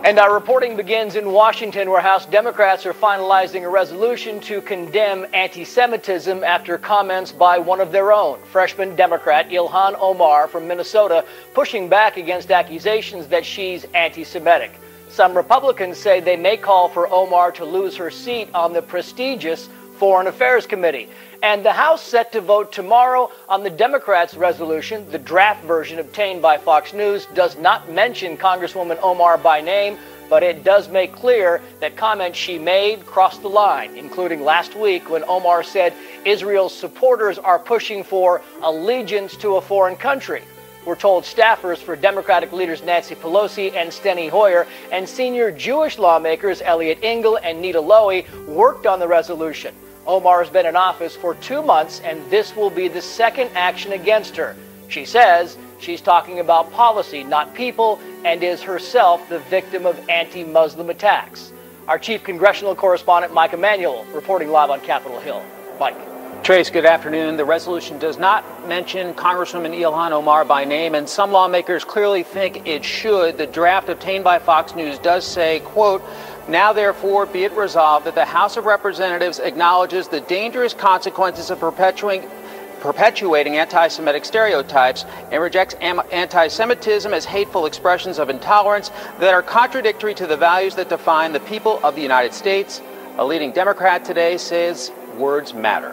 And our reporting begins in Washington, where House Democrats are finalizing a resolution to condemn anti-Semitism after comments by one of their own, freshman Democrat Ilhan Omar from Minnesota, pushing back against accusations that she's anti-Semitic. Some Republicans say they may call for Omar to lose her seat on the prestigious Foreign Affairs Committee. And the House set to vote tomorrow on the Democrats' resolution. The draft version obtained by Fox News does not mention Congresswoman Omar by name, but it does make clear that comments she made crossed the line, including last week when Omar said Israel's supporters are pushing for allegiance to a foreign country. We're told staffers for Democratic leaders Nancy Pelosi and Steny Hoyer and senior Jewish lawmakers Eliot Engel and Nita Lowey worked on the resolution. Omar has been in office for 2 months, and this will be the second action against her. She says she's talking about policy, not people, and is herself the victim of anti-Muslim attacks. Our chief congressional correspondent, Mike Emanuel, reporting live on Capitol Hill. Mike. Trace, good afternoon. The resolution does not mention Congresswoman Ilhan Omar by name, and some lawmakers clearly think it should. The draft obtained by Fox News does say, quote, "Now, therefore, be it resolved that the House of Representatives acknowledges the dangerous consequences of perpetuating anti-Semitic stereotypes and rejects anti-Semitism as hateful expressions of intolerance that are contradictory to the values that define the people of the United States." A leading Democrat today says words matter.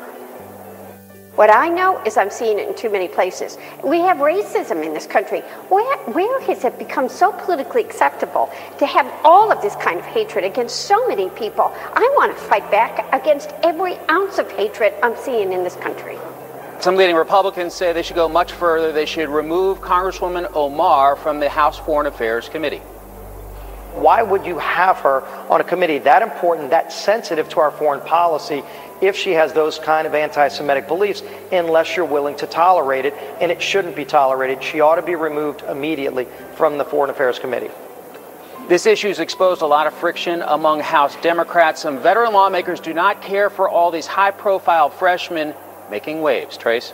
What I know is I'm seeing it in too many places. We have racism in this country. Where has it become so politically acceptable to have all of this kind of hatred against so many people? I want to fight back against every ounce of hatred I'm seeing in this country. Some leading Republicans say they should go much further. They should remove Congresswoman Omar from the House Foreign Affairs Committee. Why would you have her on a committee that important, that sensitive to our foreign policy, if she has those kind of anti-Semitic beliefs, unless you're willing to tolerate it? And it shouldn't be tolerated. She ought to be removed immediately from the Foreign Affairs Committee. This issue has exposed a lot of friction among House Democrats. Some veteran lawmakers do not care for all these high-profile freshmen making waves. Trace?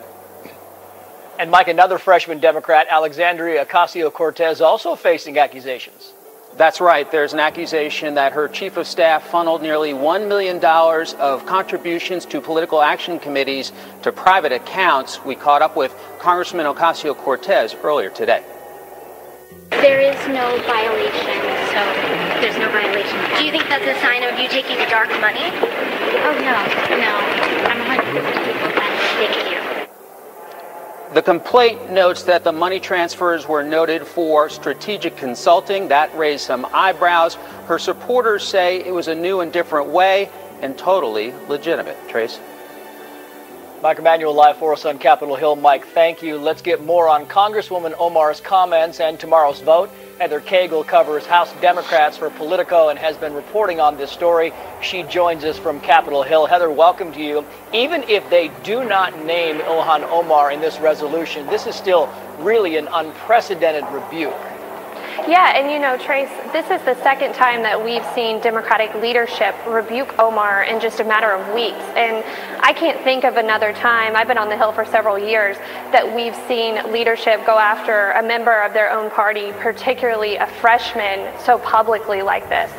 And Mike, another freshman Democrat, Alexandria Ocasio-Cortez, also facing accusations. That's right. There's an accusation that her chief of staff funneled nearly $1 million of contributions to political action committees to private accounts. We caught up with Congressman Ocasio-Cortez earlier today. There is no violation, so there's no violation. Do you think that's a sign of you taking dark money? Oh, no. I'm 100% thank you. The complaint notes that the money transfers were noted for strategic consulting. That raised some eyebrows. Her supporters say it was a new and different way and totally legitimate. Trace? Mike Emanuel live for us on Capitol Hill. Mike, thank you. Let's get more on Congresswoman Omar's comments and tomorrow's vote. Heather Cagle covers House Democrats for Politico and has been reporting on this story. She joins us from Capitol Hill. Heather, welcome to you. Even if they do not name Ilhan Omar in this resolution, this is still really an unprecedented rebuke. Yeah, and you know, Trace, this is the second time that we've seen Democratic leadership rebuke Omar in just a matter of weeks. And I can't think of another time, I've been on the Hill for several years, that we've seen leadership go after a member of their own party, particularly a freshman, so publicly like this.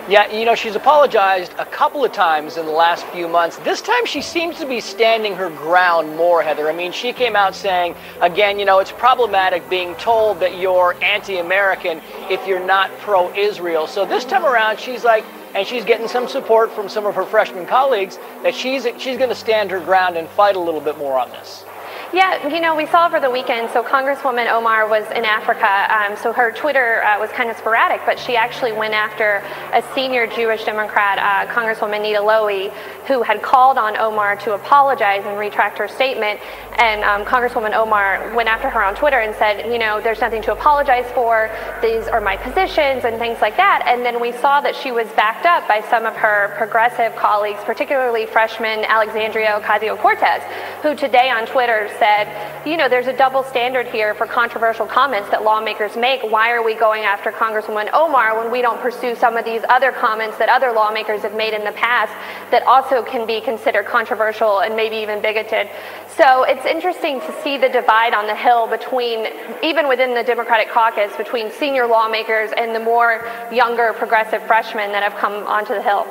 Yeah, you know, she's apologized a couple of times in the last few months. This time she seems to be standing her ground more, Heather. I mean, she came out saying, again, you know, it's problematic being told that you're anti-American if you're not pro-Israel. So this time around, she's like, and she's getting some support from some of her freshman colleagues, that she's going to stand her ground and fight a little bit more on this. Yeah, you know, we saw over the weekend, so Congresswoman Omar was in Africa, so her Twitter was kind of sporadic, but she actually went after a senior Jewish Democrat, Congresswoman Nita Lowey, who had called on Omar to apologize and retract her statement, and Congresswoman Omar went after her on Twitter and said, you know, there's nothing to apologize for, these are my positions and things like that, and then we saw that she was backed up by some of her progressive colleagues, particularly freshman Alexandria Ocasio-Cortez, who today on Twitter said, you know, there's a double standard here for controversial comments that lawmakers make. Why are we going after Congresswoman Omar when we don't pursue some of these other comments that other lawmakers have made in the past that also can be considered controversial and maybe even bigoted? So it's interesting to see the divide on the Hill between, even within the Democratic caucus, between senior lawmakers and the more younger progressive freshmen that have come onto the Hill.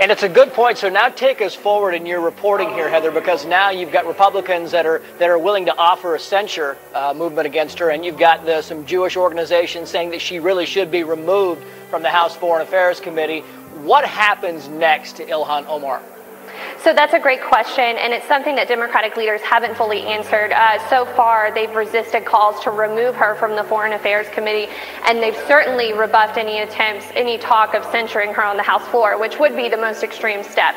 And it's a good point. So now take us forward in your reporting here, Heather, because now you've got Republicans that are willing to offer a censure movement against her, and you've got some Jewish organizations saying that she really should be removed from the House Foreign Affairs Committee. What happens next to Ilhan Omar? So that's a great question, and it's something that Democratic leaders haven't fully answered. So far, they've resisted calls to remove her from the Foreign Affairs Committee, and they've certainly rebuffed any attempts, any talk of censuring her on the House floor, which would be the most extreme step.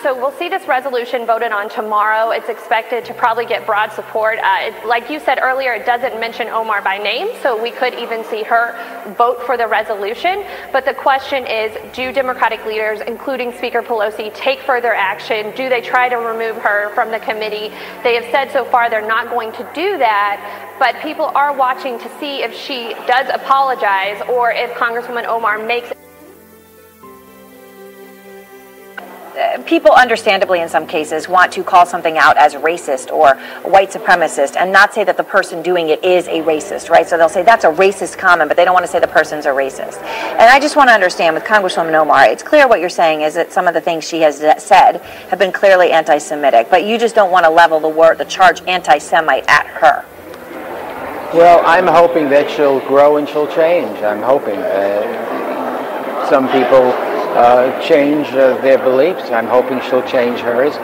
So we'll see this resolution voted on tomorrow. It's expected to probably get broad support. Like you said earlier, it doesn't mention Omar by name, so we could even see her vote for the resolution. But the question is, do Democratic leaders, including Speaker Pelosi, take further action? Do they try to remove her from the committee? They have said so far they're not going to do that, but people are watching to see if she does apologize or if Congresswoman Omar makes people understandably in some cases want to call something out as racist or white supremacist and not say that the person doing it is a racist, right? So they'll say that's a racist comment, but they don't want to say the person's a racist. And I just want to understand with Congresswoman Omar, it's clear what you're saying is that some of the things she has said have been clearly anti-Semitic, but you just don't want to level the charge anti-Semite at her. Well, I'm hoping that she'll grow and she'll change. I'm hoping. Some people change their beliefs. I'm hoping she'll change hers.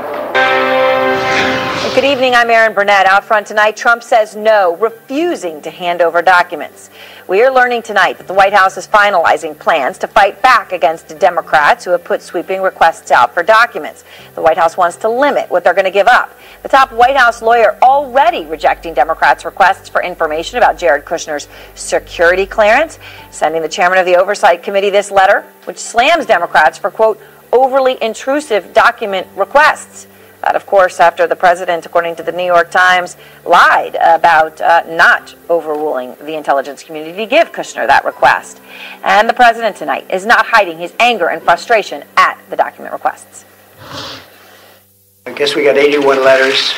Good evening, I'm Erin Burnett. Out front tonight, Trump says no, refusing to hand over documents. We are learning tonight that the White House is finalizing plans to fight back against the Democrats who have put sweeping requests out for documents. The White House wants to limit what they're going to give up. The top White House lawyer already rejecting Democrats' requests for information about Jared Kushner's security clearance, sending the chairman of the Oversight Committee this letter, which slams Democrats for, quote, overly intrusive document requests. That, of course, after the president, according to the New York Times, lied about not overruling the intelligence community to give Kushner that request. And the president tonight is not hiding his anger and frustration at the document requests. I guess we got 81 letters.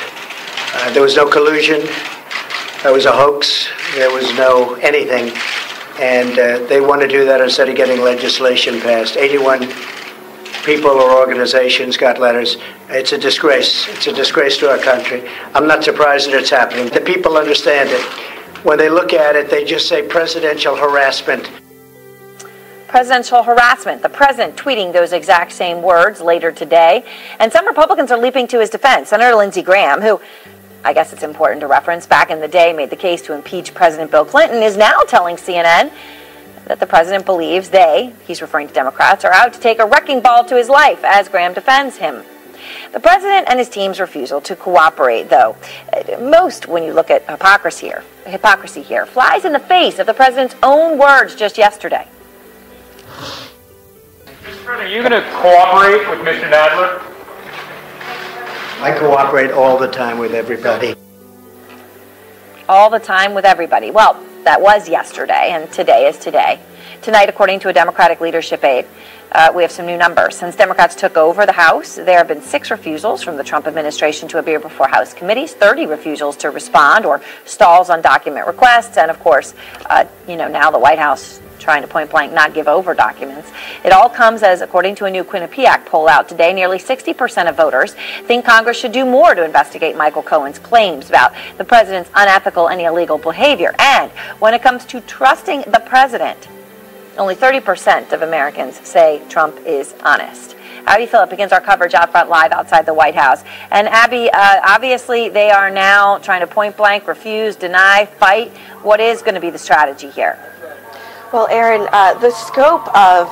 There was no collusion. There was a hoax. There was no anything. And they want to do that instead of getting legislation passed. 81 people or organizations got letters. It's a disgrace. It's a disgrace to our country. I'm not surprised that it's happening. The people understand it. When they look at it, they just say presidential harassment. Presidential harassment. The president tweeting those exact same words later today. And some Republicans are leaping to his defense. Senator Lindsey Graham, who, I guess it's important to reference, back in the day made the case to impeach President Bill Clinton, is now telling CNN that the president believes he's referring to Democrats, are out to take a wrecking ball to his life as Graham defends him. The president and his team's refusal to cooperate, though, most when you look at hypocrisy here, flies in the face of the president's own words just yesterday. Mr. President, are you going to cooperate with Mr. Nadler? I cooperate all the time with everybody. All the time with everybody. Well, that was yesterday, and today is today. Tonight, according to a Democratic leadership aide, we have some new numbers. Since Democrats took over the House, there have been 6 refusals from the Trump administration to appear before House committees, 30 refusals to respond or stalls on document requests, and of course, now the White House trying to point blank not give over documents. It all comes as, according to a new Quinnipiac poll out today, nearly 60% of voters think Congress should do more to investigate Michael Cohen's claims about the president's unethical and illegal behavior. And when it comes to trusting the president, only 30% of Americans say Trump is honest. Abby Phillip begins our coverage out front live outside the White House. And Abby, obviously they are now trying to point blank, refuse, deny, fight. What is going to be the strategy here? Well, Aaron, the scope of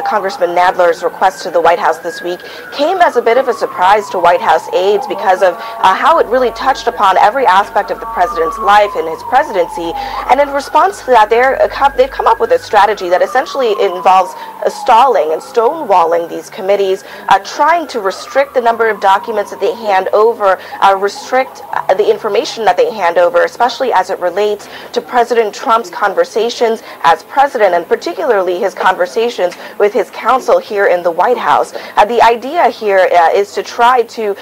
Congressman Nadler's request to the White House this week came as a bit of a surprise to White House aides because of how it really touched upon every aspect of the president's life and his presidency. And in response to that, they've come up with a strategy that essentially involves stalling and stonewalling these committees, trying to restrict the number of documents that they hand over, restrict the information that they hand over, especially as it relates to President Trump's conversations as president, and particularly his conversations with his counsel here in the White House. The idea here is to try to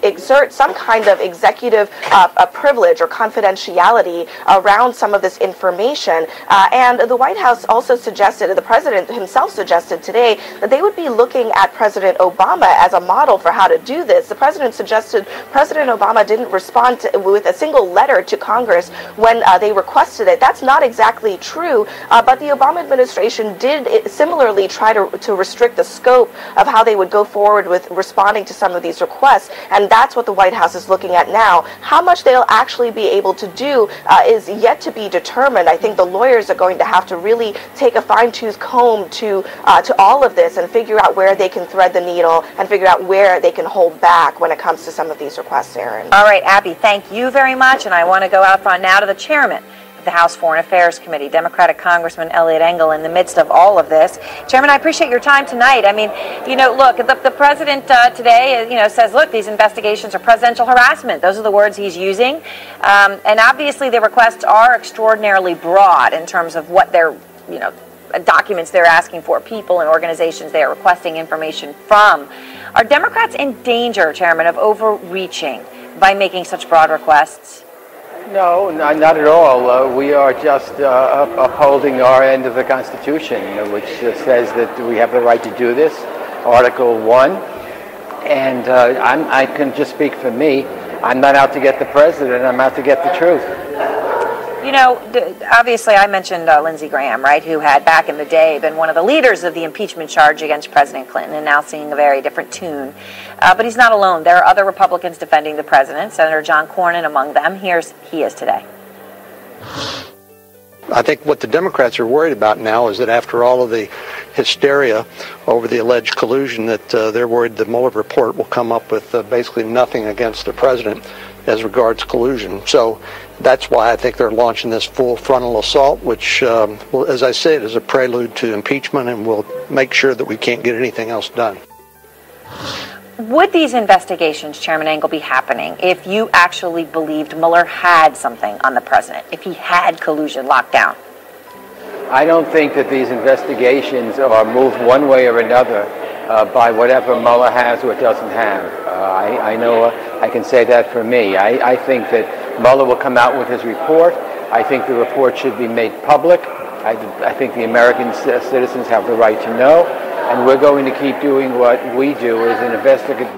exert some kind of executive privilege or confidentiality around some of this information. And the White House also suggested, the president himself suggested today, that they would be looking at President Obama as a model for how to do this. The president suggested President Obama didn't respond with a single letter to Congress when they requested it. That's not exactly true, but the Obama administration did similarly try to restrict the scope of how they would go forward with responding to some of these requests. And that's what the White House is looking at now. How much they'll actually be able to do is yet to be determined. I think the lawyers are going to have to really take a fine-tooth comb to all of this and figure out where they can thread the needle and figure out where they can hold back when it comes to some of these requests, Aaron. All right, Abby, thank you very much. And I want to go out front now to the chairman of the House Foreign Affairs Committee, Democratic Congressman Elliot Engel, in the midst of all of this. Chairman, I appreciate your time tonight. I mean, look, the president today, says, look, these investigations are presidential harassment. Those are the words he's using. And obviously the requests are extraordinarily broad in terms of what they're, documents they're asking for, people and organizations they are requesting information from. Are Democrats in danger, Chairman, of overreaching by making such broad requests? No, not at all. We are just upholding our end of the Constitution, which says that we have the right to do this, Article 1. And I can just speak for me. I'm not out to get the president. I'm out to get the truth. Obviously I mentioned Lindsey Graham, right, who had back in the day been one of the leaders of the impeachment charge against President Clinton and now singing a very different tune. But he's not alone. There are other Republicans defending the president, Senator John Cornyn among them. He is today. I think what the Democrats are worried about now is that after all of the hysteria over the alleged collusion, that they're worried the Mueller report will come up with basically nothing against the president as regards collusion. So that's why I think they're launching this full frontal assault, which, as I said, is a prelude to impeachment, and will make sure that we can't get anything else done. Would these investigations, Chairman Engel, be happening if you actually believed Mueller had something on the president, if he had collusion locked down? I don't think that these investigations are moved one way or another by whatever Mueller has or doesn't have. I know I can say that for me. I think that Mueller will come out with his report. I think the report should be made public. I think the American citizens have the right to know. And we're going to keep doing what we do as an investigative.